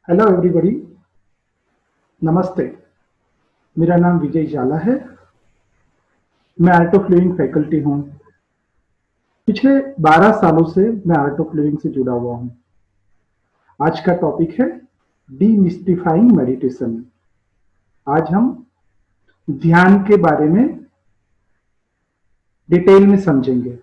Hello everybody, नमस्ते। मेरा नाम विजय जाला है। मैं आर्ट ऑफ लिविंग फैकल्टी हूँ। पिछले 12 सालों से मैं आर्ट ऑफ लिविंग से जुड़ा हुआ हूँ। आज का टॉपिक है डीमिस्टिफाइंग मेडिटेशन। आज हम ध्यान के बारे में डिटेल में समझेंगे।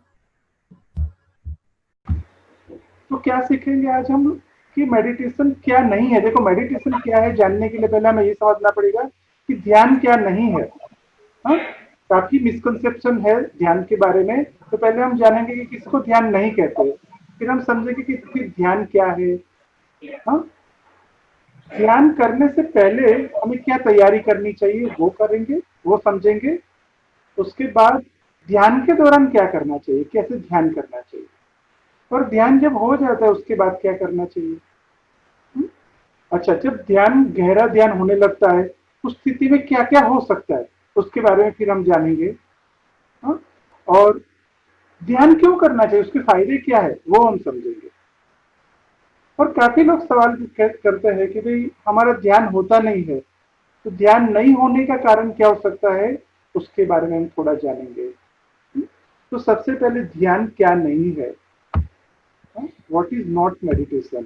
तो क्या सीखेंगे आज हम कि मेडिटेशन क्या नहीं है। देखो, मेडिटेशन क्या है जानने के लिए पहले हमें ये समझना पड़ेगा कि ध्यान क्या नहीं है। हाँ, काफी मिसकंसेप्शन है ध्यान के बारे में। तो पहले हम जानेंगे कि किसको ध्यान नहीं कहते, फिर हम समझेंगे कि फिर ध्यान क्या है। हाँ, ध्यान करने से पहले हमें क्या तैयारी करनी चाहिए वो करेंगे, वो समझेंगे। उसके बाद ध्यान के दौरान क्या करना चाहिए, कैसे ध्यान करना चाहिए, और ध्यान जब हो जाता है उसके बाद क्या करना चाहिए। हम्म? अच्छा, जब ध्यान गहरा ध्यान होने लगता है उस स्थिति में क्या क्या हो सकता है उसके बारे में फिर हम जानेंगे। हाँ? और ध्यान क्यों करना चाहिए, उसके फायदे क्या है वो हम समझेंगे। और काफी लोग सवाल करते हैं कि भाई हमारा ध्यान होता नहीं है, तो ध्यान नहीं होने का कारण क्या हो सकता है, उसके बारे में हम थोड़ा जानेंगे। तो सबसे पहले ध्यान क्या नहीं है। What is not meditation.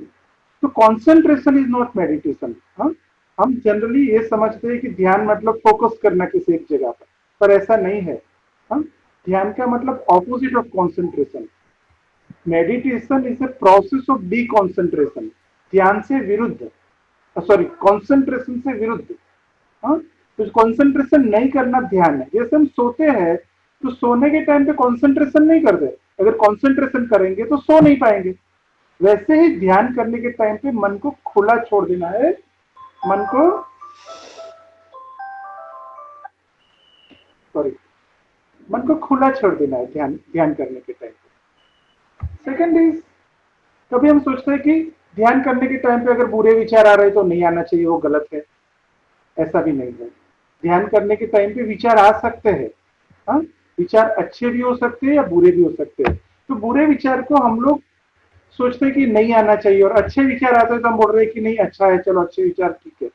तो कंसंट्रेशन इज नॉट मेडिटेशन। हम जनरली ये समझते हैं कि ध्यान मतलब फोकस करना किसी एक जगह पर ऐसा नहीं है। हाँ? ध्यान का मतलब opposite of concentration. Meditation is a process of D concentration. ध्यान से विरुद्ध, सॉरी, कॉन्सेंट्रेशन से विरुद्ध। हाँ, तो कॉन्सेंट्रेशन नहीं करना ध्यान है। जैसे हम सोते हैं तो सोने के टाइम पे कॉन्सेंट्रेशन नहीं करते, अगर कॉन्सेंट्रेशन करेंगे तो सो नहीं पाएंगे। वैसे ही ध्यान करने के टाइम पे मन को खुला छोड़ देना है। मन को, सॉरी, मन को खुला छोड़ देना है ध्यान ध्यान करने के टाइम पे। सेकेंड इज, कभी हम सोचते हैं कि ध्यान करने के टाइम पे अगर बुरे विचार आ रहे हैं तो नहीं आना चाहिए, वो गलत है। ऐसा भी नहीं है। ध्यान करने के टाइम पे विचार आ सकते हैं। हाँ, विचार अच्छे भी हो सकते हैं या बुरे भी हो सकते हैं। तो बुरे विचार को हम लोग सोचते हैं कि नहीं आना चाहिए, और अच्छे विचार आते हैं तो हम बोल रहे हैं कि नहीं, अच्छा है, चलो अच्छे विचार ठीक है।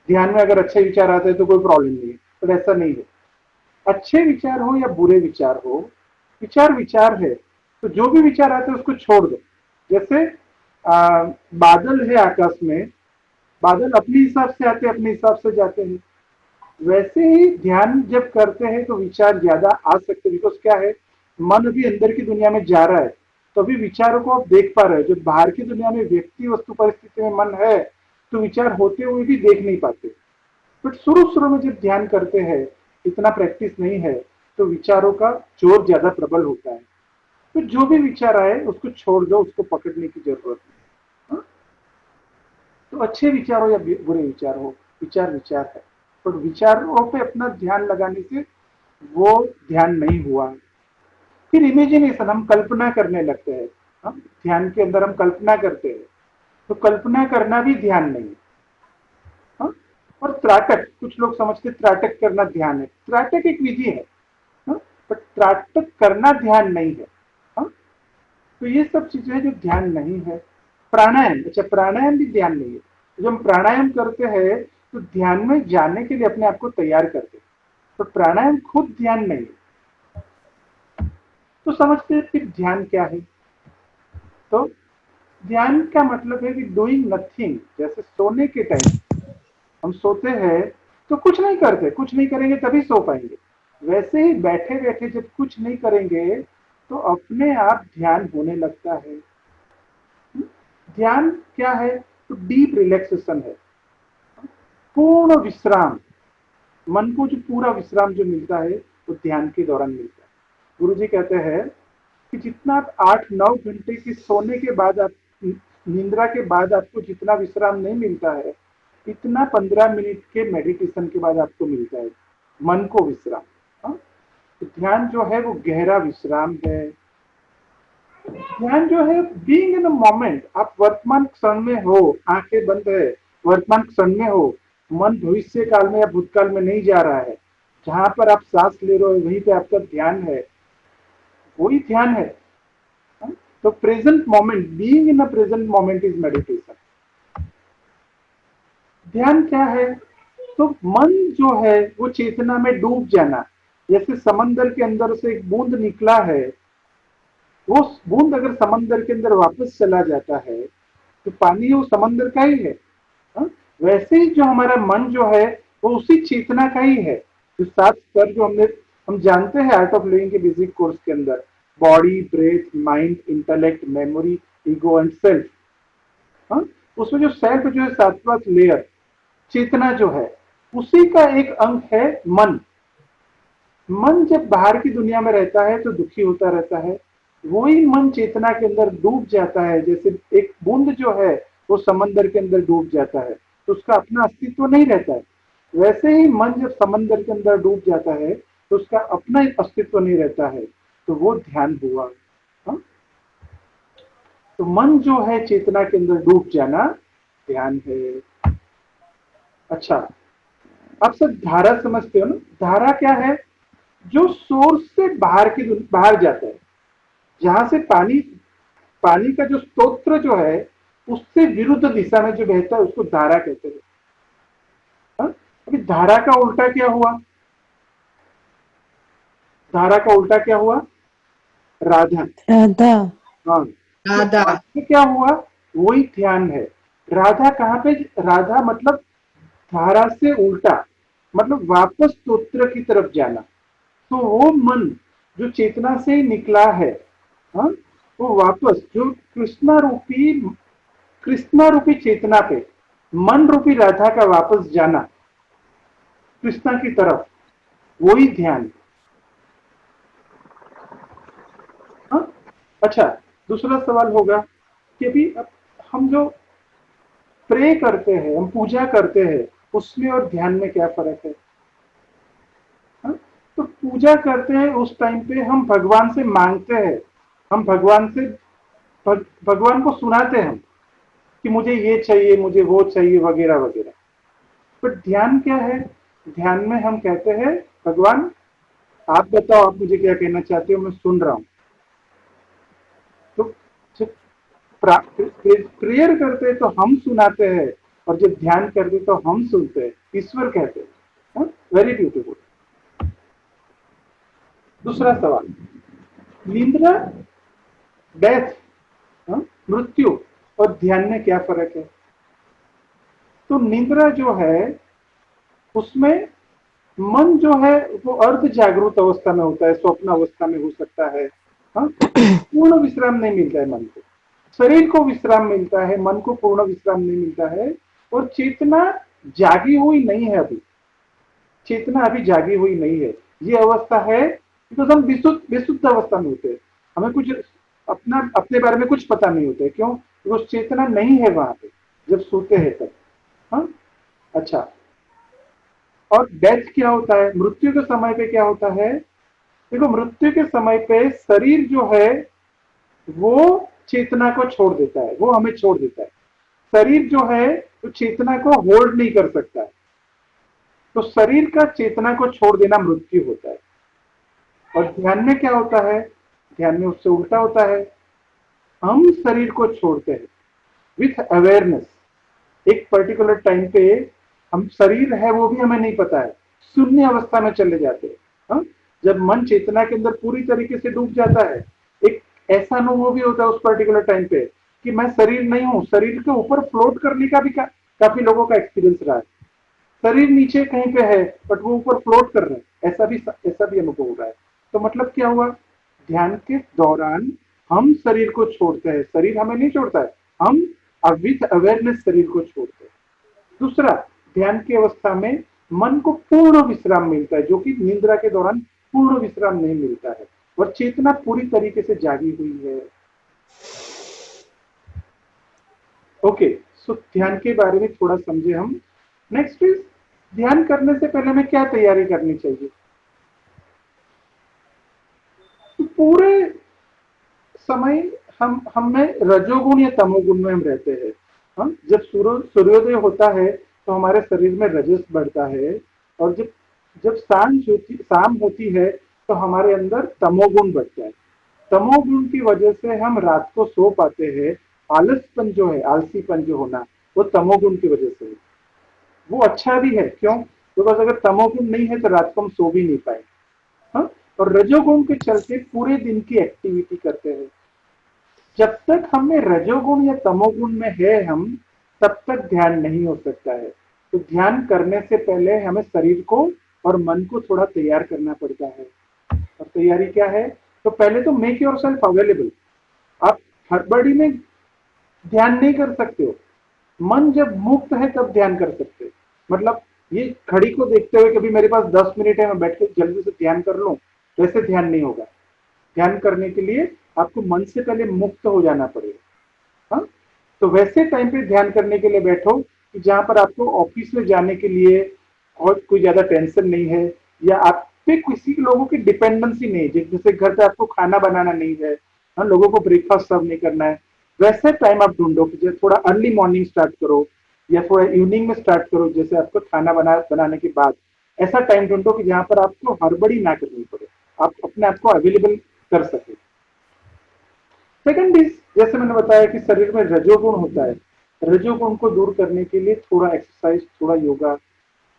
ध्यान में अगर अच्छे विचार आते हैं तो कोई प्रॉब्लम नहीं है, पर ऐसा नहीं है। अच्छे विचार हो या बुरे विचार हो, विचार विचार है। तो जो भी विचार आते हैं उसको छोड़ दो। जैसे बादल है आकाश में, बादल अपने हिसाब से आते हैं, अपने हिसाब से जाते हैं। वैसे ही ध्यान जब करते हैं तो विचार ज्यादा आ सकते हैं, बिकॉज क्या है, मन अभी अंदर की दुनिया में जा रहा है, तो अभी विचारों को आप देख पा रहे हैं। जब बाहर की दुनिया में व्यक्ति वस्तु परिस्थिति में मन है तो विचार होते हुए भी देख नहीं पाते। बट शुरू शुरू में जब ध्यान करते हैं, इतना प्रैक्टिस नहीं है, तो विचारों का जोर ज्यादा प्रबल होता है। तो जो भी विचार आए उसको छोड़ दो, उसको पकड़ने की जरूरत नहीं। हाँ? तो अच्छे विचार हो या बुरे विचार हो, विचार विचार है। और विचारों पे अपना ध्यान लगाने से वो ध्यान नहीं हुआ। फिर इमेजिनेशन, हम कल्पना करने लगते हैं। हम ध्यान के अंदर हम कल्पना करते हैं, तो कल्पना करना भी ध्यान नहीं है। हाँ? और त्राटक, कुछ लोग समझते त्राटक करना ध्यान है। त्राटक एक विधि है। हाँ? पर त्राटक करना ध्यान नहीं है। हाँ? तो ये सब चीजें जो ध्यान नहीं है। प्राणायाम, अच्छा, प्राणायाम भी ध्यान नहीं है। जब हम प्राणायाम करते हैं तो ध्यान में जाने के लिए अपने आप को तैयार करते हैं, तो प्राणायाम खुद ध्यान नहीं है। तो समझते हैं फिर ध्यान क्या है। तो ध्यान का मतलब है कि डूइंग नथिंग। जैसे सोने के टाइम हम सोते हैं तो कुछ नहीं करते, कुछ नहीं करेंगे तभी सो पाएंगे। वैसे ही बैठे बैठे जब कुछ नहीं करेंगे तो अपने आप ध्यान होने लगता है। ध्यान क्या है, तो डीप रिलैक्सेशन है, पूर्ण विश्राम। मन को जो पूरा विश्राम जो मिलता है वो ध्यान के दौरान मिलता है। गुरु जी कहते हैं कि जितना आप 8-9 घंटे की सोने के बाद, आप निंद्रा के बाद आपको जितना विश्राम नहीं मिलता है, इतना 15 मिनट के मेडिटेशन के बाद आपको मिलता है, मन को विश्राम। हाँ? तो ध्यान जो है वो गहरा विश्राम है। ध्यान जो है बीइंग इन अ मोमेंट, आप वर्तमान क्षण में हो, आंखें बंद है, वर्तमान क्षण में हो। मन भविष्य काल में या भूतकाल में नहीं जा रहा है। जहां पर आप सांस ले रहे हो वहीं पे आपका ध्यान है, वही ध्यान है। हाँ? तो present moment, being in a present moment is meditation. ध्यान क्या है? तो मन जो है वो चेतना में डूब जाना। जैसे समंदर के अंदर से एक बूंद निकला है, वो बूंद अगर समंदर के अंदर वापस चला जाता है तो पानी वो समंदर का ही है। हाँ? वैसे ही जो हमारा मन जो है वो उसी चेतना का ही है। जो 7 स्तर जो हम जानते हैं आर्ट ऑफ लिविंग के बेसिक कोर्स के अंदर, body, breath, mind, intellect, memory, ego and self. हाँ, उसमें जो सेल्फ जो है 7वां लेयर, चेतना जो है, उसी का एक अंग है मन। मन जब बाहर की दुनिया में रहता है तो दुखी होता रहता है। वही मन चेतना के अंदर डूब जाता है। जैसे एक बूंद जो है वो समंदर के अंदर डूब जाता है तो उसका अपना अस्तित्व नहीं रहता है। वैसे ही मन जब समंदर के अंदर डूब जाता है तो उसका अपना अस्तित्व नहीं रहता है। तो वो ध्यान हुआ। हाँ? तो मन जो है चेतना के अंदर डूब जाना ध्यान है। अच्छा, आप सब धारा समझते हो ना? धारा क्या है? जो सोर्स से बाहर जाता है, जहां से पानी पानी का जो स्तोत्र जो है उससे विरुद्ध दिशा में जो बहता है उसको धारा कहते हैं। हाँ? अभी धारा का उल्टा क्या हुआ? धारा का उल्टा क्या हुआ? राधा। राधा। हाँ, तो राधा। राधा क्या हुआ? वही ध्यान है। राधा कहाँ पे? राधा मतलब धारा से उल्टा, मतलब वापस स्तोत्र की तरफ जाना। तो वो मन जो चेतना से निकला है, हाँ, वो वापस जो कृष्णा रूपी चेतना पे मन रूपी राधा का वापस जाना कृष्णा की तरफ, वही ध्यान। हाँ? अच्छा, दूसरा सवाल होगा कि अभी हम जो प्रे करते हैं, हम पूजा करते हैं, उसमें और ध्यान में क्या फर्क है? हाँ? तो पूजा करते हैं उस टाइम पे हम भगवान से मांगते हैं, हम भगवान से भगवान को सुनाते हैं कि मुझे ये चाहिए, मुझे वो चाहिए, वगैरह वगैरह। पर ध्यान क्या है? ध्यान में हम कहते हैं भगवान आप बताओ, आप मुझे क्या कहना चाहते हो, मैं सुन रहा हूं। तो जब प्रेयर करते हैं तो हम सुनाते हैं, और जब ध्यान करते तो हम सुनते हैं, ईश्वर कहते हैं। Very beautiful. दूसरा सवाल, निंद्रा, डेथ, मृत्यु और ध्यान में क्या फर्क है? तो निंद्रा जो है उसमें मन जो है वो अर्ध जागरूक अवस्था में होता है, स्वप्न अवस्था में हो सकता है। हाँ? पूर्ण विश्राम नहीं मिलता है मन को। शरीर को विश्राम मिलता है, मन को पूर्ण विश्राम नहीं मिलता है। और चेतना जागी हुई नहीं है अभी। चेतना अभी जागी हुई नहीं है। ये अवस्था है बिकॉज हम विशुद्ध अवस्था में होते हैं। हमें कुछ अपने बारे में कुछ पता नहीं होता है। क्यों? बिकॉज चेतना नहीं है वहां पे जब सोते हैं तब। हाँ? अच्छा, और डेथ क्या होता है? मृत्यु के समय पे क्या होता है? देखो, मृत्यु के समय पे शरीर जो है वो चेतना को छोड़ देता है, वो हमें छोड़ देता है। शरीर जो है तो चेतना को होल्ड नहीं कर सकता है। तो शरीर का चेतना को छोड़ देना मृत्यु होता है। और ध्यान में क्या होता है? ध्यान में उससे उल्टा होता है। हम शरीर को छोड़ते हैं विथ अवेयरनेस। एक पर्टिकुलर टाइम पे हम शरीर है वो भी हमें नहीं पता है, शून्य अवस्था में चले जाते हैं। हाँ? जब मन चेतना के अंदर पूरी तरीके से डूब जाता है, एक ऐसा अनुभव भी होता है उस पर्टिकुलर टाइम पे कि मैं शरीर नहीं हूँ। शरीर के ऊपर फ्लोट करने का भी काफी लोगों का एक्सपीरियंस रहा है। शरीर नीचे कहीं पे है बट वो ऊपर फ्लोट कर रहे हैं, ऐसा भी अनुभव हो रहा है। तो मतलब क्या हुआ? ध्यान के दौरान हम शरीर को छोड़ते हैं, शरीर हमें नहीं छोड़ता है। हम विथ अवेयरनेस शरीर को छोड़ते हैं। दूसरा, ध्यान की अवस्था में मन को पूर्ण विश्राम मिलता है, जो कि निंद्रा के दौरान पूर्ण विश्राम नहीं मिलता है। और चेतना पूरी तरीके से जागी हुई है। ओके, सो ध्यान के बारे में थोड़ा समझे हम। नेक्स्ट इज, ध्यान करने से पहले हमें क्या तैयारी करनी चाहिए? तो पूरे समय हम में रजोगुण या तमोगुण में हम रहते हैं। हम जब सूर्योदय होता है तो हमारे शरीर में रजस बढ़ता है, और जब जब शाम होती है तो हमारे अंदर तमोगुण बढ़ता है। तमोगुण की वजह से हम रात को सो पाते हैं। आलसपन जो है, आलसीपन जो होना, वो तमोगुण की वजह से है। वो अच्छा भी है। क्यों? बिकॉज अगर तमोगुण नहीं है तो रात को हम सो भी नहीं पाए। हाँ? और रजोगुण के चलते पूरे दिन की एक्टिविटी करते हैं। जब तक हमें रजोगुण या तमोगुण में है हम, तब तक ध्यान नहीं हो सकता है। तो ध्यान करने से पहले हमें शरीर को और मन को थोड़ा तैयार करना पड़ता है। और तैयारी क्या है? तो पहले तो मेक योर सेल्फ अवेलेबल। आप हड़बड़ी में ध्यान नहीं कर सकते हो। मन जब मुक्त है तब ध्यान कर सकते हो। मतलब ये घड़ी को देखते हुए कभी मेरे पास 10 मिनट है, मैं बैठ के जल्दी से ध्यान कर लूं, वैसे ध्यान नहीं होगा। ध्यान करने के लिए आपको मन से पहले मुक्त हो जाना पड़ेगा। हाँ? तो वैसे टाइम पे ध्यान करने के लिए बैठो कि जहां पर आपको ऑफिस में जाने के लिए और कोई ज्यादा टेंशन नहीं है, या आप पे किसी लोगों की डिपेंडेंसी नहीं है। जैसे घर पे आपको खाना बनाना नहीं है, हाँ, लोगों को ब्रेकफास्ट सर्व नहीं करना है, वैसे टाइम आप ढूंढो कि जैसे थोड़ा अर्ली मॉर्निंग स्टार्ट करो या थोड़ा इवनिंग में स्टार्ट करो, जैसे आपको खाना बनाने के बाद ऐसा टाइम ढूंढो कि जहां पर आपको हड़बड़ी ना करनी पड़े, आप अपने आप को अवेलेबल कर सके। सेकंड इज, जैसे मैंने बताया कि शरीर में रजोगुण होता है, रजोगुण को दूर करने के लिए थोड़ा एक्सरसाइज, थोड़ा योगा,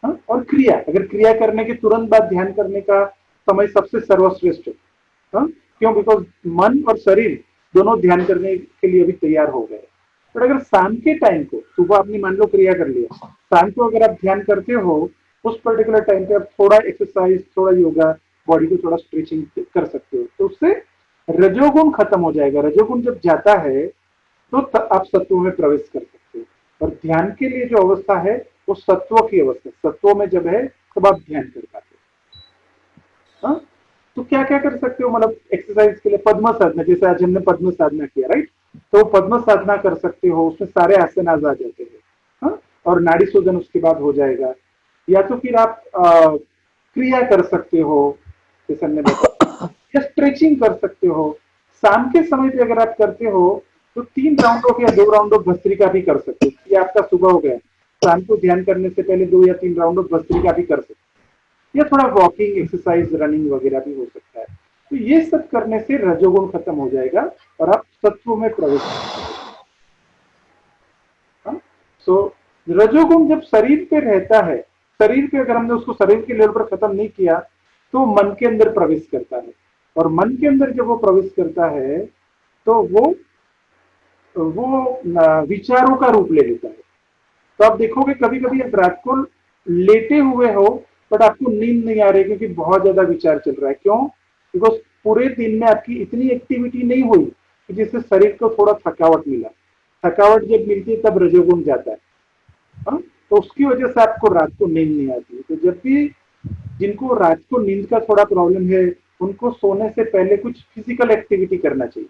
हाँ? और क्रिया, अगर क्रिया करने के तुरंत बाद ध्यान करने का समय सबसे सर्वश्रेष्ठ है। हाँ? क्यों? बिकॉज मन और शरीर दोनों ध्यान करने के लिए अभी तैयार हो गए। बट अगर शाम के टाइम को, सुबह आपने मान लो क्रिया कर लिया, शाम को अगर आप ध्यान करते हो, उस पर्टिकुलर टाइम पे आप थोड़ा एक्सरसाइज, थोड़ा योगा, बॉडी को थोड़ा स्ट्रेचिंग कर सकते हो, तो उससे रजोगुण खत्म हो जाएगा। रजोगुण जब जाता है तो आप सत्व में प्रवेश कर सकते हो। और ध्यान के लिए जो अवस्था है वो सत्व की अवस्था, सत्व में जब है तब आप ध्यान कर पाते हो। हाँ? तो क्या क्या कर सकते हो? मतलब एक्सरसाइज के लिए पद्म साधना, जैसे आज हमने पद्म साधना किया, राइट? तो पद्म साधना कर सकते हो, उसमें सारे आसन आ जाते हैं। हाँ? और नाड़ी शोधन उसके बाद हो जाएगा। या तो फिर आप क्रिया कर सकते हो, जैसे हमने बताया, या स्ट्रेचिंग कर सकते हो। शाम के समय पे अगर आप करते हो तो 3 राउंड ऑफ या 2 राउंड ऑफ भस्त्रिका भी कर सकते हो। ये आपका सुबह हो गया, शाम को ध्यान करने से पहले 2 या 3 राउंड ऑफ भस्त्रिका भी कर सकते हो, या थोड़ा वॉकिंग एक्सरसाइज, रनिंग वगैरह भी हो सकता है। तो ये सब करने से रजोगुण खत्म हो जाएगा और आप सत्व में प्रवेश कर पाएंगे। हाँ? सो रजोगुण जब शरीर पे रहता है, शरीर पे अगर हमने उसको शरीर के लेवल पर खत्म नहीं किया, तो मन के अंदर प्रवेश करता है। और मन के अंदर जब वो प्रवेश करता है तो वो विचारों का रूप ले लेता है। तो आप देखोगे कभी कभी आप रात को लेटे हुए हो बट आपको नींद नहीं आ रही, क्योंकि बहुत ज्यादा विचार चल रहा है। क्यों? बिकॉज पूरे दिन में आपकी इतनी एक्टिविटी नहीं हुई कि जिससे शरीर को थोड़ा थकावट मिला। थकावट जब मिलती है तब रजोगुण जाता है। हाँ? तो उसकी वजह से आपको रात को नींद नहीं आती है। तो जब भी जिनको रात को नींद का थोड़ा प्रॉब्लम है, उनको सोने से पहले कुछ फिजिकल एक्टिविटी करना चाहिए।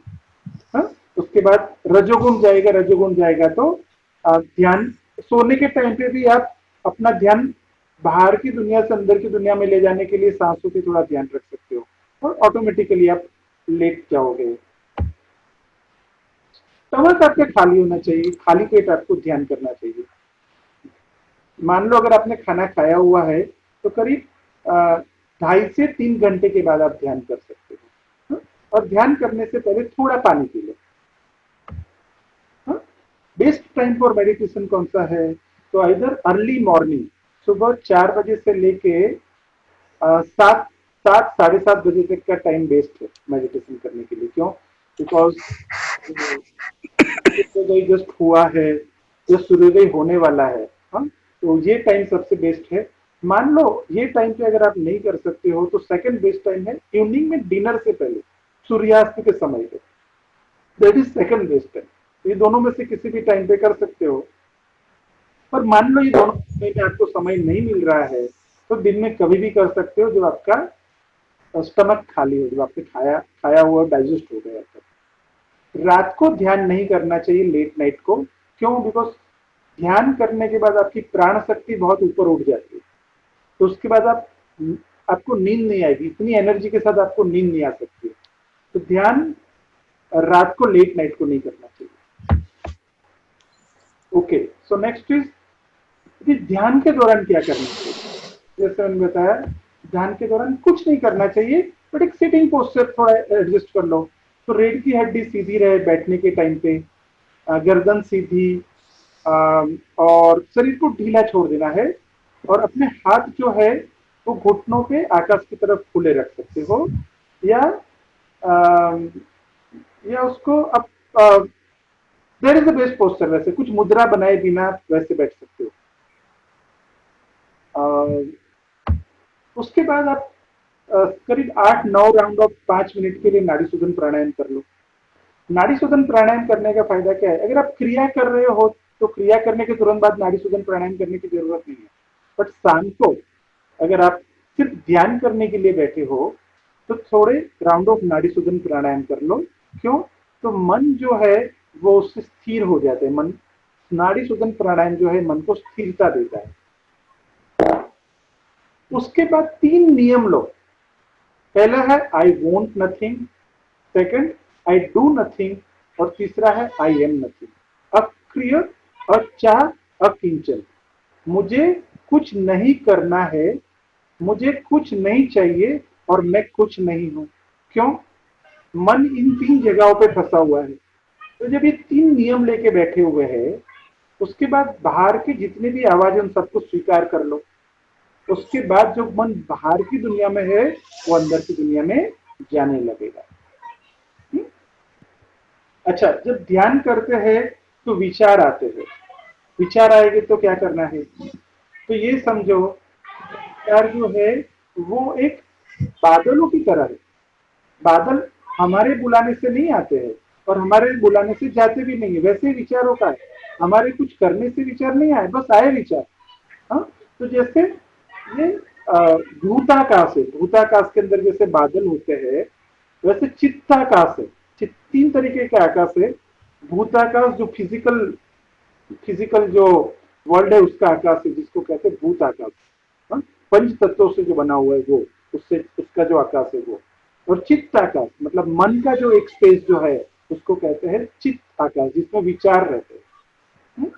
हाँ? उसके बाद रजोगुण जाएगा, रजोगुण जाएगा तो ध्यान, सोने के टाइम पे भी आप अपना ध्यान बाहर की दुनिया से अंदर की दुनिया में ले जाने के लिए सांसों पे थोड़ा ध्यान रख सकते हो, और ऑटोमेटिकली आप लेट जाओगे। स्टमक आपका खाली होना चाहिए, खाली पेट आपको ध्यान करना चाहिए। मान लो अगर आपने खाना खाया हुआ है तो करीब 2.5 से 3 घंटे के बाद आप ध्यान कर सकते हो। हाँ? और ध्यान करने से पहले थोड़ा पानी P low. Best time for meditation कौन सा है? तो इधर अर्ली मॉर्निंग, सुबह 4 बजे से लेके 7 7 साढ़े 7 बजे तक का टाइम बेस्ट है मेडिटेशन करने के लिए। क्यों? बिकॉज सूर्योदय जस्ट हुआ है, जो सूर्योदय होने वाला है। हाँ? तो ये टाइम सबसे बेस्ट है। मान लो ये टाइम पे अगर आप नहीं कर सकते हो तो सेकंड बेस्ट टाइम है इवनिंग में, डिनर से पहले, सूर्यास्त के समय पे। That is second best time. ये दोनों में से किसी भी टाइम पे कर सकते हो। पर मान लो ये दोनों समय में आपको समय नहीं मिल रहा है तो दिन में कभी भी कर सकते हो, जब आपका स्टमक खाली हो, जब आपने खाया खाया हुआ डाइजेस्ट हो गया तब। रात को ध्यान नहीं करना चाहिए, लेट नाइट को। क्यों? बिकॉज ध्यान करने के बाद आपकी प्राण शक्ति बहुत ऊपर उठ जाती है। तो उसके बाद आपको नींद नहीं आएगी, इतनी एनर्जी के साथ आपको नींद नहीं आ सकती है। तो ध्यान रात को, लेट नाइट को नहीं करना चाहिए। ओके, सो नेक्स्ट इज कि ध्यान के दौरान क्या करना चाहिए। जैसे मैंने बताया, ध्यान के दौरान कुछ नहीं करना चाहिए, बट एक सिटिंग पोस्चर थोड़ा एडजस्ट कर लो। तो रीढ़ की हड्डी सीधी रहे बैठने के टाइम पे, गर्दन सीधी, और शरीर को ढीला छोड़ देना है और अपने हाथ जो है वो घुटनों पे आकाश की तरफ खुले रख सकते हो या अम, या उसको आप there is the best poster, वैसे कुछ मुद्रा बनाए बिना वैसे बैठ सकते हो। उसके बाद आप करीब 8-9 राउंड ऑफ 5 मिनट के लिए नाड़ी शोधन प्राणायाम कर लो। नाड़ी शोधन प्राणायाम करने का फायदा क्या है, अगर आप क्रिया कर रहे हो तो क्रिया करने के तुरंत बाद नाड़ी शोधन प्राणायाम करने की जरूरत नहीं है। बट शाम को अगर आप सिर्फ ध्यान करने के लिए बैठे हो तो थोड़े राउंड ऑफ नाड़ी शोधन प्राणायाम कर लो। क्यों? तो मन जो है वो उससे स्थिर हो जाता है। मन, नाड़ी शोधन प्राणायाम जो है मन को स्थिरता देता है। उसके बाद 3 नियम लो। पहला है I want nothing, second I do nothing और तीसरा है आई एम नथिंग। अक्रिय, अचाह, अकिंचन। मुझे कुछ नहीं करना है, मुझे कुछ नहीं चाहिए और मैं कुछ नहीं हूं। क्यों? मन इन 3 जगहों पे फंसा हुआ है। तो जब ये 3 नियम लेके बैठे हुए हैं, उसके बाद बाहर के जितने भी आवाज है उन सबको स्वीकार कर लो। उसके बाद जो मन बाहर की दुनिया में है वो अंदर की दुनिया में जाने लगेगा। अच्छा, जब ध्यान करते हैं तो विचार आते हैं। विचार आएंगे तो क्या करना है? तो ये समझो, विचार जो है वो एक बादलों की तरह है। बादल हमारे बुलाने से नहीं आते हैं और हमारे बुलाने से जाते भी नहीं है। वैसे ही विचारों का है, हमारे कुछ करने से विचार नहीं आए, बस आए विचार। हाँ, तो जैसे ये भूताकाश है, भूताकाश के अंदर जैसे बादल होते हैं वैसे चित्ताकाश है। 3 तरीके का आकाश है। भूताकाश जो फिजिकल फिजिकल जो वर्ल्ड है उसका आकाश है, जिसको कहते हैं भूत आकाश। हाँ? पंच तत्वों से जो बना हुआ है वो, उससे उसका जो आकाश है वो। और चित्त आकाश मतलब मन का जो एक स्पेस जो है उसको कहते हैं चित्त आकाश, जिसमें विचार रहते हैं। हम्म?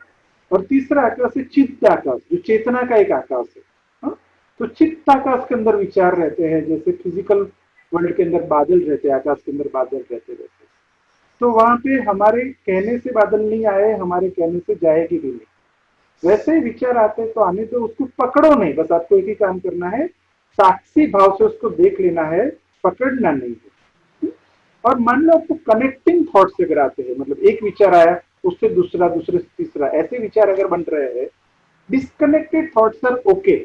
और तीसरा आकाश है चित्त आकाश, जो चेतना का एक आकाश है। हाँ? तो चित्त आकाश के अंदर विचार रहते हैं, जैसे फिजिकल वर्ल्ड के अंदर बादल रहते हैं, आकाश के अंदर बादल रहते रहते। तो वहां पे हमारे कहने से बादल नहीं आए, हमारे कहने से जाएगी भी नहीं। वैसे ही विचार आते तो आने दो, उसको पकड़ो नहीं। बस आपको एक ही काम करना है, साक्षी भाव से उसको देख लेना है, पकड़ना नहीं है। और मान लो आपको कनेक्टिंग थॉट्स अगर आते हैं, मतलब एक विचार आया उससे दूसरा, दूसरे से तीसरा, ऐसे विचार अगर बन रहे हैं, डिस्कनेक्टेड थॉट्स आर ओके,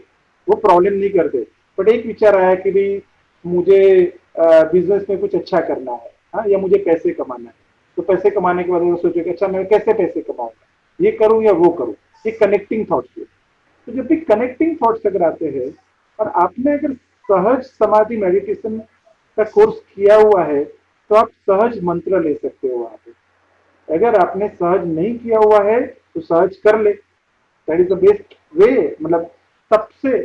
वो प्रॉब्लम नहीं करते। बट एक विचार आया कि भाई मुझे बिजनेस में कुछ अच्छा करना है, हाँ, या मुझे पैसे कमाना है। तो पैसे कमाने के बाद वो सोचो कि अच्छा मैं कैसे पैसे कमाऊंगा, ये करूं या वो करूं। ये कनेक्टिंग थॉट्स है। तो जब भी कनेक्टिंग थॉट्स अगर आते हैं और आपने अगर सहज समाधि मेडिटेशन का कोर्स किया हुआ है तो आप सहज मंत्र ले सकते हो वहां पे। अगर आपने सहज नहीं किया हुआ है तो सहज कर ले। That is the best way, मतलब सबसे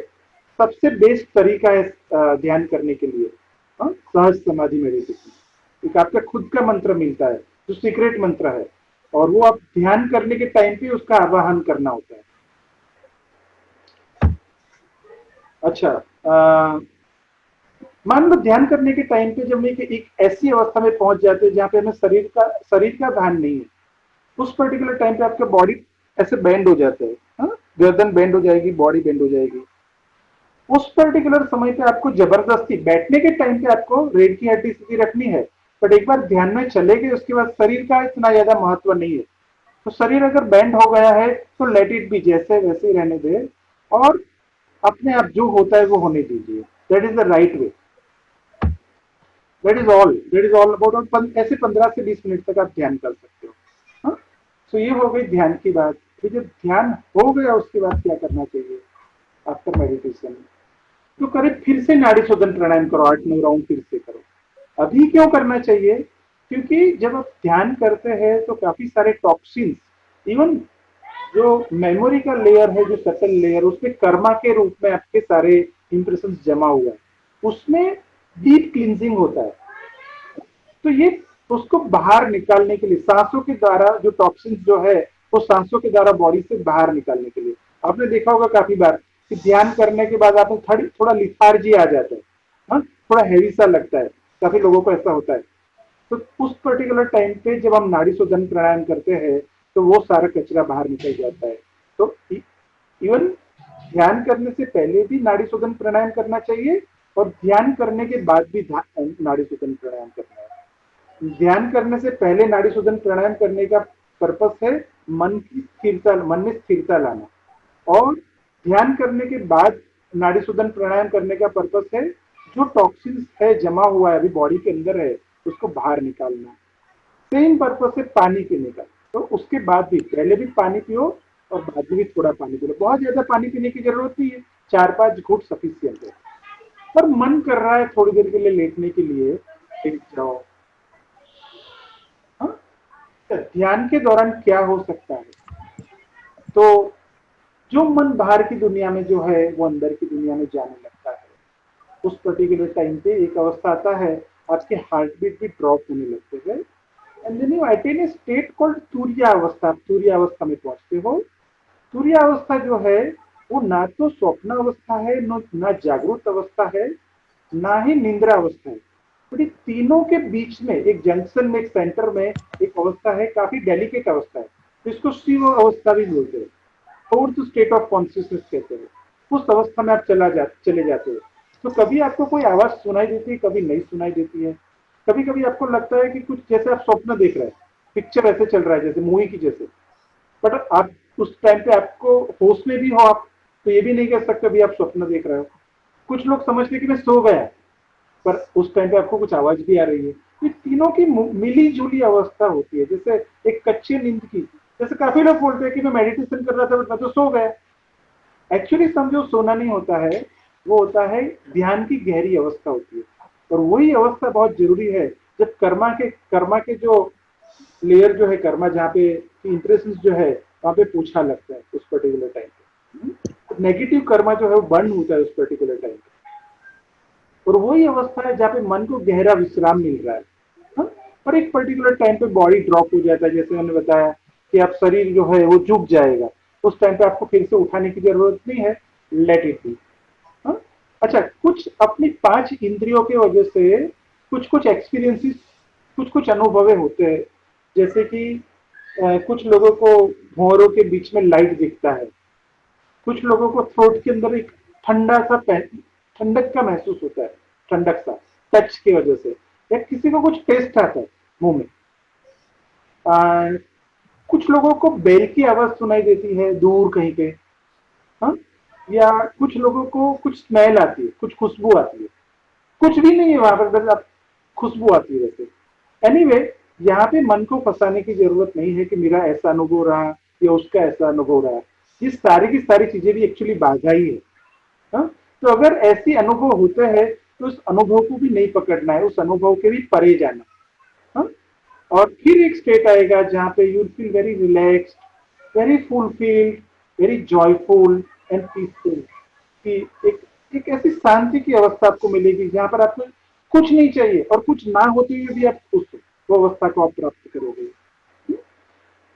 सबसे बेस्ट तरीका है ध्यान करने के लिए। हाँ? सहज समाधि मेडिटेशन एक आपका खुद का मंत्र मिलता है जो सीक्रेट मंत्र है, और वो आप ध्यान करने के टाइम पे उसका आवाहन करना होता है। अच्छा, मान लो ध्यान करने के टाइम पे जब एक ऐसी अवस्था में पहुंच जाते हैं जहां पे हमें शरीर का भान नहीं है, उस पर्टिकुलर टाइम पे आपका बॉडी ऐसे बेंड हो जाता है। हाँ? गर्दन बेंड हो जाएगी, बॉडी बेंड हो जाएगी। उस पर्टिकुलर समय पे आपको जबरदस्ती बैठने के टाइम पे आपको रीढ़ की हड्डी सीधी रखनी है। बट एक बार ध्यान में चले गए उसके बाद शरीर का इतना ज्यादा महत्व नहीं है। तो शरीर अगर बेंड हो गया है तो लेट इट बी, जैसे वैसे ही रहने दे और अपने आप जो होता है वो होने दीजिए। That is the right way. That is all about. ऐसे 15 से 20 मिनट तक आप ध्यान कर सकते हो। हाँ? तो ये हो गई ध्यान की बात। फिर जब ध्यान हो गया उसके बाद क्या करना चाहिए आफ्टर मेडिटेशन? तो करीब फिर से नाड़ी शोधन प्राणायाम करो, 8-9 राउंड फिर से करो। अभी क्यों करना चाहिए? क्योंकि जब आप ध्यान करते हैं तो काफी सारे टॉक्सिन्स, इवन जो मेमोरी का लेयर है, जो सटल लेयर, उसमें कर्मा के रूप में आपके सारे इंप्रेशन जमा हुआ है, उसमें डीप क्लींजिंग होता है। तो ये उसको बाहर निकालने के लिए सांसों के द्वारा जो टॉक्सिन्स जो है वो सांसों के द्वारा बॉडी से बाहर निकालने के लिए, आपने देखा होगा काफी बार कि ध्यान करने के बाद आपको थोड़ा लिथार्जी आ जाता है। हाँ? थोड़ा हैवी सा लगता है, काफी लोगों को ऐसा होता है। तो उस पर्टिकुलर टाइम पे जब हम नाड़ी शोधन प्राणायाम करते हैं तो वो सारा कचरा बाहर निकल जाता है। तो इवन ध्यान करने से पहले भी नाड़ी शोधन प्राणायाम करना चाहिए और ध्यान करने के बाद भी नाड़ी शोधन प्राणायाम करना है। ध्यान करने से पहले नाड़ी शोधन प्राणायाम करने का पर्पस है मन की स्थिरता, मन में स्थिरता लाना, और ध्यान करने के बाद नाड़ी शोधन प्राणायाम करने का पर्पस है जो टॉक्सिन्स है जमा हुआ है अभी बॉडी के अंदर है उसको बाहर निकालना। सेम पर्पस है पानी पीने का। तो उसके बाद भी पहले भी पानी पियो और बाद में भी थोड़ा पानी पियो। बहुत ज्यादा पानी पीने की जरूरत नहीं है, 4-5 घूंट सफिशियंट है। पर मन कर रहा है थोड़ी देर के लिए लेटने के लिए, लेट जाओ। हाँ? तो ध्यान के दौरान क्या हो सकता है, तो जो मन बाहर की दुनिया में जो है वो अंदर की दुनिया में जाने लगता है। उस पर्टिकुलर टाइम पे एक अवस्था आता है आपके हार्ट बीट भी ड्रॉप होने लगते हैं, and then you attain a state called तुर्य अवस्था। आप तुर्य अवस्था में पहुंचते हो। तुर्य अवस्था जो है वो ना तो स्वप्न अवस्था है, ना जागृत अवस्था है, ना ही निंद्रा अवस्था है। बट इस तीनों के बीच में एक जंक्शन में, एक सेंटर में एक अवस्था है, काफी डेलिकेट अवस्था है, तो इसको शिव अवस्था भी बोलते हैं, फोर्थ स्टेट ऑफ कॉन्शियसनेस कहते हैं। उस अवस्था में आप चले जाते हो। तो कभी आपको कोई आवाज सुनाई देती है, कभी नहीं सुनाई देती है। कभी कभी आपको लगता है कि कुछ जैसे आप स्वप्न देख रहे हैं, पिक्चर ऐसे चल रहा है जैसे मूवी की जैसे, बट आप उस टाइम पे आपको होश में भी हो आप, तो ये भी नहीं कह सकते भी आप स्वप्न देख रहे हो। कुछ लोग समझते कि मैं सो गया, पर उस टाइम पे आपको कुछ आवाज भी आ रही है। ये तीनों की मिली जुली अवस्था होती है, जैसे एक कच्चे नींद की। जैसे काफी लोग बोलते हैं कि मैं मेडिटेशन कर रहा था बट मैं तो सो गया। एक्चुअली समझो सोना नहीं होता है, वो होता है ध्यान की गहरी अवस्था होती है। और वही अवस्था बहुत जरूरी है जब कर्मा के जो लेयर जो है, कर्मा जहाँ पे इंप्रेशन जो है वहां पे पूछा लगता है उस पर्टिकुलर टाइम पे। नेगेटिव कर्मा जो है वो बर्न होता है उस पर्टिकुलर टाइम पे। और वही अवस्था है जहाँ पे मन को गहरा विश्राम मिल रहा है। हाँ? और एक पर्टिकुलर टाइम पे बॉडी ड्रॉप हो जाता है, जैसे मैंने बताया कि आप शरीर जो है वो झुक जाएगा। उस टाइम पे आपको फिर से उठाने की जरूरत नहीं है, लेट इट बी। अच्छा, कुछ अपनी 5 इंद्रियों की वजह से कुछ कुछ एक्सपीरियंसेस, कुछ कुछ अनुभव होते हैं। जैसे कि कुछ लोगों को भौरों के बीच में लाइट दिखता है, कुछ लोगों को थ्रोट के अंदर एक ठंडा सा ठंडक का महसूस होता है, ठंडक सा टच की वजह से, या किसी को कुछ टेस्ट आता है मुंह में। कुछ लोगों को बेल की आवाज सुनाई देती है दूर कहीं पे। हाँ? या कुछ लोगों को कुछ स्मेल आती है, कुछ खुशबू आती है। कुछ भी नहीं है वहां पर, बस आप खुशबू आती है वैसे। एनीवे, यहाँ पे मन को फंसाने की जरूरत नहीं है कि मेरा ऐसा अनुभव रहा या उसका ऐसा अनुभव रहा। ये सारी की सारी चीजें भी एक्चुअली बाधा ही है। हाँ? तो अगर ऐसी अनुभव होते हैं तो उस अनुभव को भी नहीं पकड़ना है, उस अनुभव के भी परे जाना। हाँ? और फिर एक स्टेट आएगा जहाँ पे you feel very relaxed, very fulfilled, very joyful and peaceful. कि एक ऐसी शांति की अवस्था आपको मिलेगी जहां पर आपको कुछ नहीं चाहिए और कुछ ना होते हुए भी आप उस वो अवस्था को आप प्राप्त करोगे।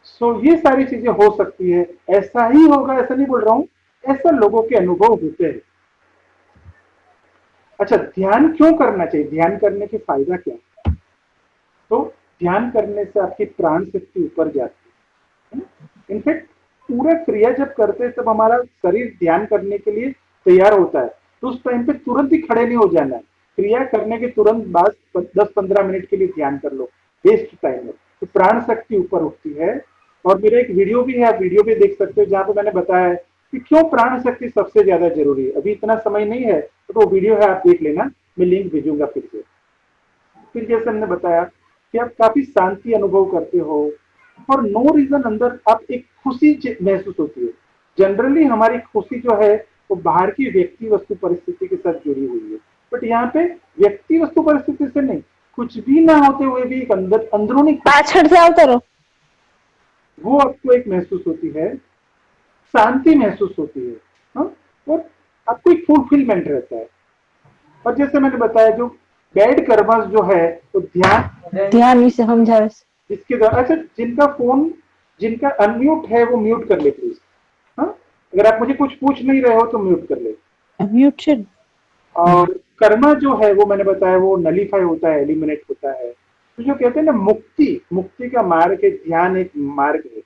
सो ये सारी चीजें हो सकती है। ऐसा ही होगा ऐसा नहीं बोल रहा हूं, ऐसा लोगों के अनुभव होते हैं। अच्छा, ध्यान क्यों करना चाहिए, ध्यान करने के फायदा क्या है? तो ध्यान करने से आपकी प्राण शक्ति ऊपर जाती है। इनफैक्ट पूरा क्रिया जब करते हैं तब हमारा शरीर ध्यान करने के लिए तैयार होता है, तो उस टाइम पे तुरंत ही खड़े नहीं हो जाना है। क्रिया करने के तुरंत बाद 10-15 मिनट के लिए ध्यान कर लो, बेस्ट टाइम है। तो प्राण शक्ति ऊपर उठती है। और मेरा एक वीडियो भी है, आप वीडियो भी देख सकते हो, जहाँ पे मैंने बताया है कि क्यों प्राण शक्ति सबसे ज्यादा जरूरी है। अभी इतना समय नहीं है तो वो वीडियो है, आप देख लेना, मैं लिंक भेजूंगा फिर से। फिर जैसे हमने बताया कि आप काफी शांति अनुभव करते हो और नो रीजन अंदर आप एक खुशी महसूस होती है। जनरली हमारी खुशी जो है वो बाहर की व्यक्ति वस्तु परिस्थिति के साथ जुड़ी हुई है, बट यहाँ पे व्यक्ति वस्तु परिस्थिति से नहीं, कुछ भी ना होते हुए भी एक अंदरूनी पाछड़ से आवता रहो। वो आपको एक महसूस होती है, शांति महसूस होती है। हाँ? और आपको एक फुलफिलमेंट रहता है। और जैसे मैंने बताया जो बैड कर्मस जो है वो ध्यान से समझावे। इसके द्वारा। अच्छा, जिनका अनम्यूट है वो म्यूट कर ले प्लीज। हाँ? अगर आप मुझे कुछ पूछ नहीं रहे हो तो म्यूट कर ले। म्यूटेड। और कर्मा जो है वो मैंने बताया वो नलीफाई होता है, एलिमिनेट होता है। तो जो कहते हैं ना मुक्ति, मुक्ति का मार्ग है, ध्यान एक मार्ग है।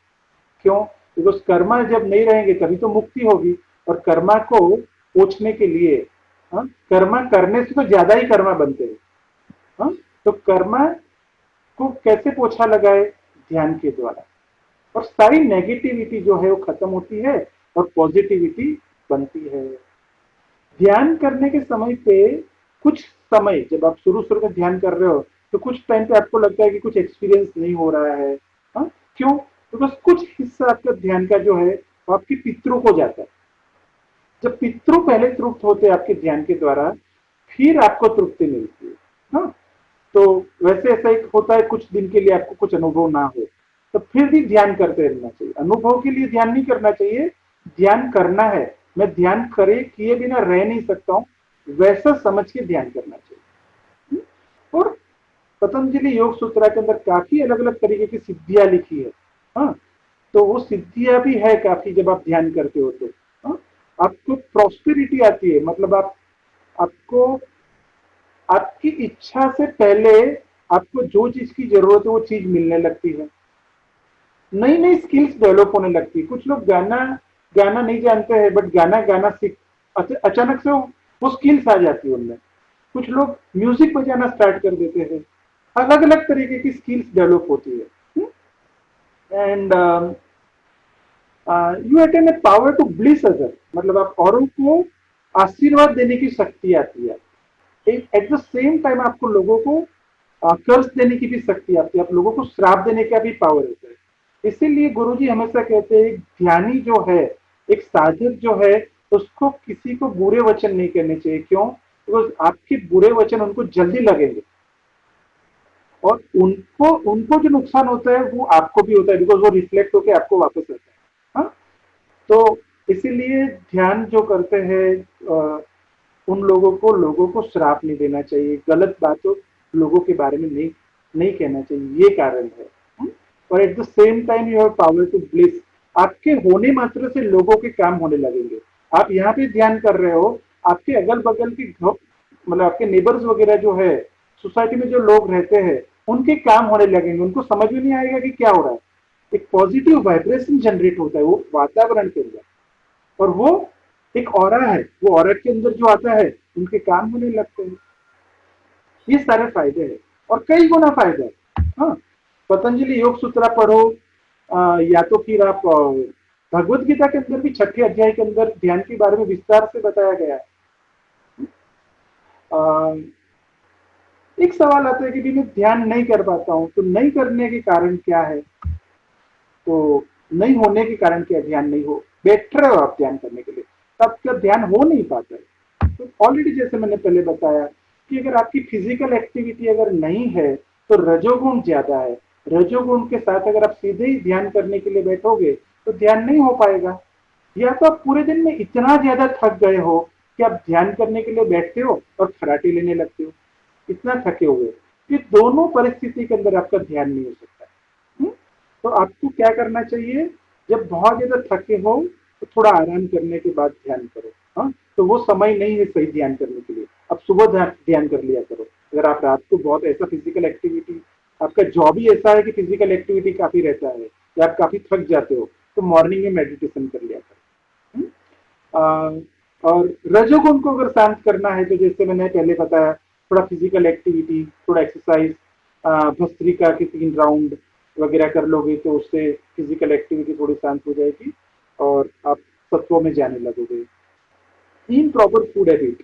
क्यों? बिकॉज कर्मा जब नहीं रहेंगे तभी तो मुक्ति होगी, और कर्मा को पोछने के लिए, कर्मा करने से तो ज्यादा ही कर्मा बनते हैं। तो कर्मा को कैसे पोछा लगाए? ध्यान के द्वारा, और सारी नेगेटिविटी जो है वो खत्म होती है और पॉजिटिविटी बनती है। ध्यान करने के समय पे कुछ समय, जब आप शुरू शुरू में ध्यान कर रहे हो तो कुछ टाइम पे आपको लगता है कि कुछ एक्सपीरियंस नहीं हो रहा है। क्यों? तो बस कुछ हिस्सा आपका ध्यान का जो है वो आपके पितरों को जाता है। जब पितरों पहले तृप्त होते हैं आपके ध्यान के द्वारा, फिर आपको तृप्ति मिलती है। हाँ, तो वैसे ऐसा एक होता है, कुछ दिन के लिए आपको कुछ अनुभव ना हो तो फिर भी ध्यान करते रहना चाहिए। अनुभव के लिए ध्यान नहीं करना चाहिए, ध्यान करना है। मैं ध्यान करे किए बिना रह नहीं सकता हूँ, वैसा समझ के ध्यान करना चाहिए। और पतंजलि योग सूत्रा के अंदर काफी अलग अलग तरीके की सिद्धियां लिखी है। हाँ, तो वो सिद्धियां भी है काफी, जब आप ध्यान करते हो तो आपको प्रॉस्पेरिटी आती है। मतलब आपको आपकी इच्छा से पहले आपको जो चीज की जरूरत है वो चीज मिलने लगती है। नई नई स्किल्स डेवलप होने लगती है। कुछ लोग गाना गाना नहीं जानते हैं, बट गाना गाना सीख अचानक से वो स्किल्स आ जाती है उनमें। कुछ लोग म्यूजिक बजाना स्टार्ट कर देते हैं। अलग अलग तरीके की स्किल्स डेवलप होती है। And you attain a power to bless other, मतलब आप औरों को आशीर्वाद देने की शक्ति आती है। एट द सेम टाइम आपको लोगों को कर्ज देने की भी शक्ति आती है, आप लोगों को श्राप देने का भी पावर होता है। इसीलिए गुरुजी हमेशा कहते हैं ध्यानी जो है, एक साधक जो है, उसको किसी को बुरे वचन नहीं कहने चाहिए। क्यों? बिकॉज आपके बुरे वचन उनको जल्दी लगेंगे, और उनको उनको जो नुकसान होता है वो आपको भी होता है, बिकॉज वो रिफ्लेक्ट होकर आपको वापस आता है। हाँ? तो इसीलिए ध्यान जो करते हैं उन लोगों को श्राप नहीं देना चाहिए, गलत बातों लोगों के बारे में नहीं कहना चाहिए, ये कारण है। और at the same time you have power to bless. आपके होने मात्र से लोगों के काम होने लगेंगे। आप यहाँ पे ध्यान कर रहे हो, आपके अगल बगल के मतलब आपके नेबर्स वगैरह जो है, सोसाइटी में जो लोग रहते हैं, उनके काम होने लगेंगे। उनको समझ में नहीं आएगा कि क्या हो रहा है। एक पॉजिटिव वाइब्रेशन जनरेट होता है वो वातावरण के अंदर, और वो एक ऑरा है, वो ऑरा के अंदर जो आता है उनके काम होने लगते हैं। ये सारे फायदे हैं, और कई गुना फायदे हैं। हाँ, पतंजलि योग सूत्रा पढ़ो, या तो फिर आप भगवत गीता के अंदर भी 6ठे अध्याय के अंदर ध्यान के बारे में विस्तार से बताया गया है। एक सवाल आता है कि मैं ध्यान नहीं कर पाता हूँ, तो नहीं करने के कारण क्या है? तो नहीं होने के कारण क्या? ध्यान नहीं हो बैठ रहे हो आप ध्यान करने के लिए, तब क्या ध्यान हो नहीं पाता है? तो ऑलरेडी जैसे मैंने पहले बताया कि अगर आपकी फिजिकल एक्टिविटी अगर नहीं है तो रजोगुण ज्यादा है। रजोगुण के साथ अगर आप सीधे ही ध्यान करने के लिए बैठोगे तो ध्यान नहीं हो पाएगा। या तो आप पूरे दिन में इतना ज्यादा थक गए हो कि आप ध्यान करने के लिए बैठते हो और खराटे लेने लगते हो, इतना थके हुए। ये दोनों परिस्थिति के अंदर आपका ध्यान नहीं हो सकता। तो आपको क्या करना चाहिए? जब बहुत ज्यादा थके हो तो थोड़ा आराम करने के बाद ध्यान करो। हाँ, तो वो समय नहीं है सही ध्यान करने के लिए। अब सुबह ध्यान कर लिया करो। अगर आप रात को बहुत ऐसा फिजिकल एक्टिविटी, आपका जॉब ही ऐसा है कि फिजिकल एक्टिविटी काफी रहता है या आप काफी थक जाते हो, तो मॉर्निंग में मेडिटेशन कर लिया करो। और रजोगुण को अगर शांत करना है तो जैसे मैंने पहले बताया, थोड़ा फिजिकल एक्टिविटी, थोड़ा एक्सरसाइज, भस्त्रिका के 3 राउंड वगैरह कर लोगे तो उससे फिजिकल एक्टिविटी थोड़ी शांत हो जाएगी और आप तत्वों में जाने लगोगे। इन प्रॉपर फूड हैबिट,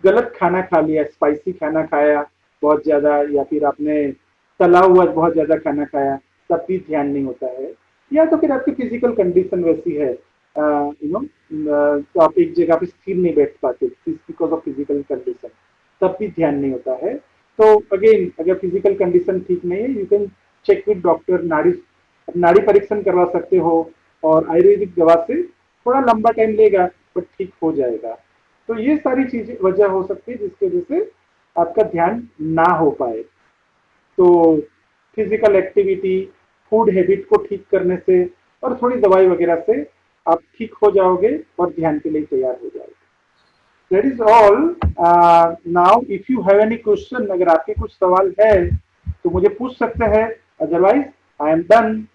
गलत खाना खा लिया, स्पाइसी खाना खाया बहुत ज्यादा, या फिर आपने तला हुआ बहुत ज्यादा खाना खाया, तब भी ध्यान नहीं होता है। या तो फिर आपकी फिजिकल कंडीशन वैसी है, तो आप एक जगह पे स्थिर नहीं बैठ पाते बिकॉज ऑफ फिजिकल कंडीशन, तब भी ध्यान नहीं होता है। तो अगेन, अगर फिजिकल कंडीशन ठीक नहीं है, you can check with doctor. नाड़ी परीक्षण करवा सकते हो, और आयुर्वेदिक दवा से थोड़ा लंबा टाइम लेगा बट ठीक हो जाएगा। तो ये सारी चीजें वजह हो सकती है जिसकी वजह से आपका ध्यान ना हो पाए। तो फिजिकल एक्टिविटी, फूड हैबिट को ठीक करने से और थोड़ी दवाई वगैरह से आप ठीक हो जाओगे और ध्यान के लिए तैयार हो जाओगे। That is all. Now if you have any question, अगर आपके कुछ सवाल है तो मुझे पूछ सकते हैं, अदरवाइज आई एम डन।